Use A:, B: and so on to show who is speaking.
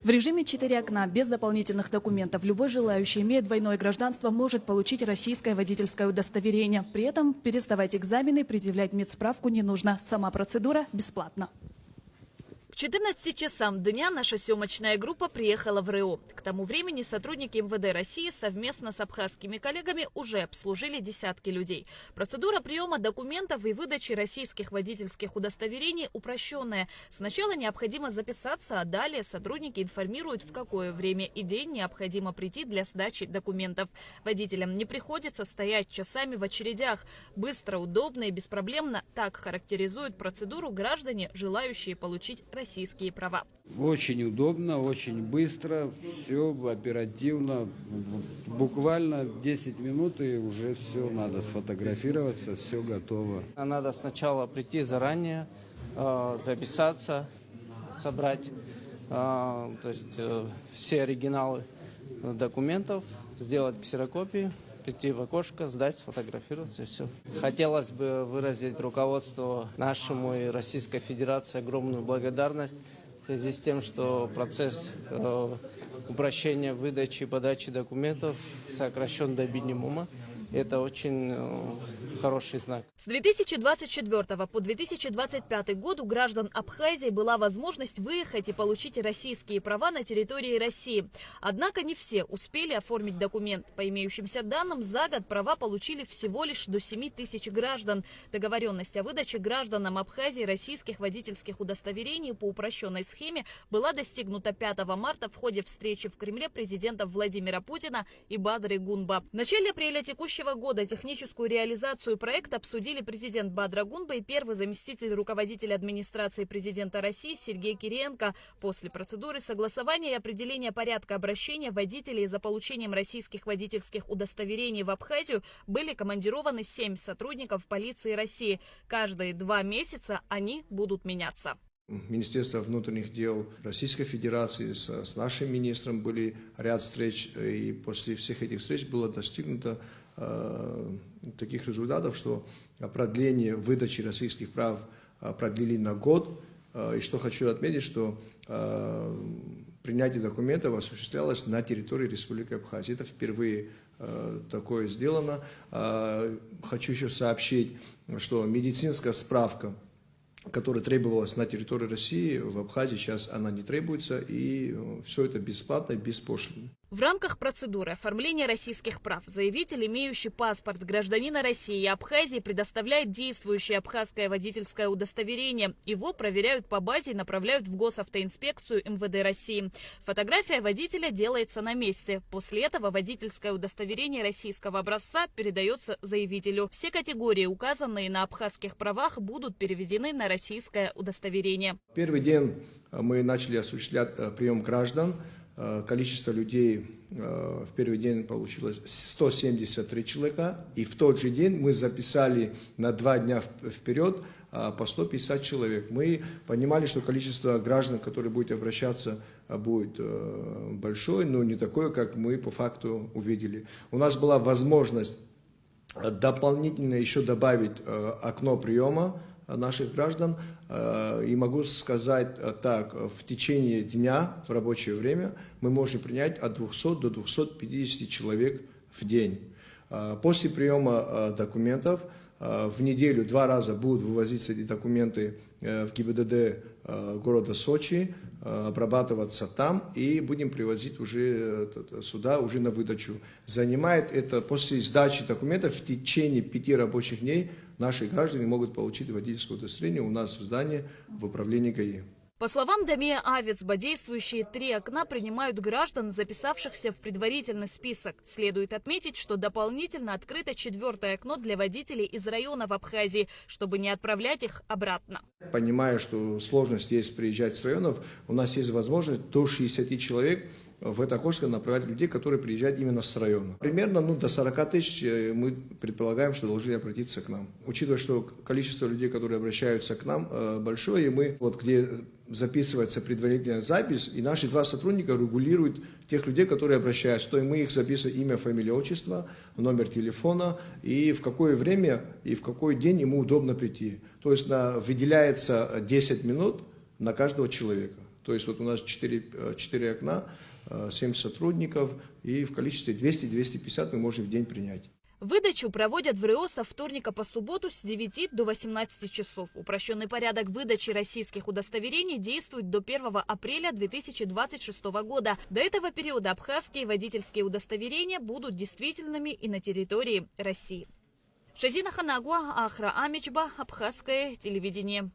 A: В режиме 4 окна, без дополнительных документов, любой желающий, имея двойное гражданство, может получить российское водительское удостоверение. При этом пересдавать экзамены и предъявлять медсправку не нужно. Сама процедура бесплатна. К 14 часам дня наша съемочная группа приехала в РЭО. К тому времени сотрудники МВД России совместно с абхазскими коллегами уже обслужили десятки людей. Процедура приема документов и выдачи российских водительских удостоверений упрощенная. Сначала необходимо записаться, а далее сотрудники информируют, в какое время и день необходимо прийти для сдачи документов. Водителям не приходится стоять часами в очередях. Быстро, удобно и беспроблемно — так характеризуют процедуру граждане, желающие получить российские права.
B: Очень удобно, очень быстро, все оперативно, буквально 10 минут и уже все, надо сфотографироваться, все готово.
C: Надо сначала прийти заранее, записаться, собрать все оригиналы документов, сделать ксерокопии, прийти в окошко, сдать, сфотографироваться и все. Хотелось бы выразить руководству нашему и Российской Федерации огромную благодарность в связи с тем, что процесс упрощения выдачи и подачи документов сокращен до минимума. Это очень хороший знак.
A: С 2024 по 2025 год у граждан Абхазии была возможность выехать и получить российские права на территории России. Однако не все успели оформить документ. По имеющимся данным, за год права получили всего лишь до 7 тысяч граждан. Договоренность о выдаче гражданам Абхазии российских водительских удостоверений по упрощенной схеме была достигнута 5 марта в ходе встречи в Кремле президентов Владимира Путина и Бадры Гунба. В начале апреля текущего года техническую реализацию проекта обсудили президент Бадра Гунба и первый заместитель руководителя администрации президента России Сергей Кириенко. После процедуры согласования и определения порядка обращения водителей за получением российских водительских удостоверений в Абхазию были командированы 7 сотрудников полиции России. Каждые 2 месяца они будут меняться.
D: Министерство внутренних дел Российской Федерации с нашим министром были ряд встреч, и после всех этих встреч было достигнуто таких результатов, что продление выдачи российских прав продлили на год. И что хочу отметить, что принятие документов осуществлялось на территории Республики Абхазия. Это впервые такое сделано. Хочу еще сообщить, что медицинская справка, которая требовалась на территории России, в Абхазии сейчас она не требуется, и все это бесплатно и беспошлино.
A: В рамках процедуры оформления российских прав заявитель, имеющий паспорт гражданина России и Абхазии, предоставляет действующее абхазское водительское удостоверение. Его проверяют по базе и направляют в госавтоинспекцию МВД России. Фотография водителя делается на месте. После этого водительское удостоверение российского образца передается заявителю. Все категории, указанные на абхазских правах, будут переведены на российское удостоверение.
D: Первый день мы начали осуществлять прием граждан. Количество людей в первый день получилось 173 человека, и в тот же день мы записали на 2 дня вперед по 150 человек. Мы понимали, что количество граждан, которые будут обращаться, будет большое, но не такое, как мы по факту увидели. У нас была возможность дополнительно еще добавить окно приема наших граждан, и могу сказать так, в течение дня, в рабочее время, мы можем принять от 200 до 250 человек в день. После приема документов в неделю 2 раза будут вывозиться эти документы в ГИБДД города Сочи, обрабатываться там, и будем привозить уже сюда, уже на выдачу. Занимает это после сдачи документов в течение 5 рабочих дней наши граждане могут получить водительское удостоверение у нас в здании в управлении ГАИ.
A: По словам Дамия Авицба, действующие 3 окна принимают граждан, записавшихся в предварительный список. Следует отметить, что дополнительно открыто 4-е окно для водителей из районов Абхазии, чтобы не отправлять их обратно.
D: Понимая, что сложность есть приезжать с районов, у нас есть возможность до 60 человек в это окошко направлять людей, которые приезжают именно с района. Примерно до 40 тысяч мы предполагаем, что должны обратиться к нам. Учитывая, что количество людей, которые обращаются к нам, большое, и мы, где записывается предварительная запись, и наши 2 сотрудника регулируют тех людей, которые обращаются. То есть мы их записываем имя, фамилия, отчество, номер телефона, и в какое время и в какой день ему удобно прийти. То есть выделяется 10 минут на каждого человека. То есть вот у нас 4 окна, 7 сотрудников, и в количестве 200-250 мы можем в день принять.
A: Выдачу проводят в РИО со вторника по субботу с 9 до 18 часов. Упрощенный порядок выдачи российских удостоверений действует до 1 апреля 2026 года. До этого периода абхазские водительские удостоверения будут действительными и на территории России. Шазина Ханагуа, Ахра Амичба, Абхазское телевидение.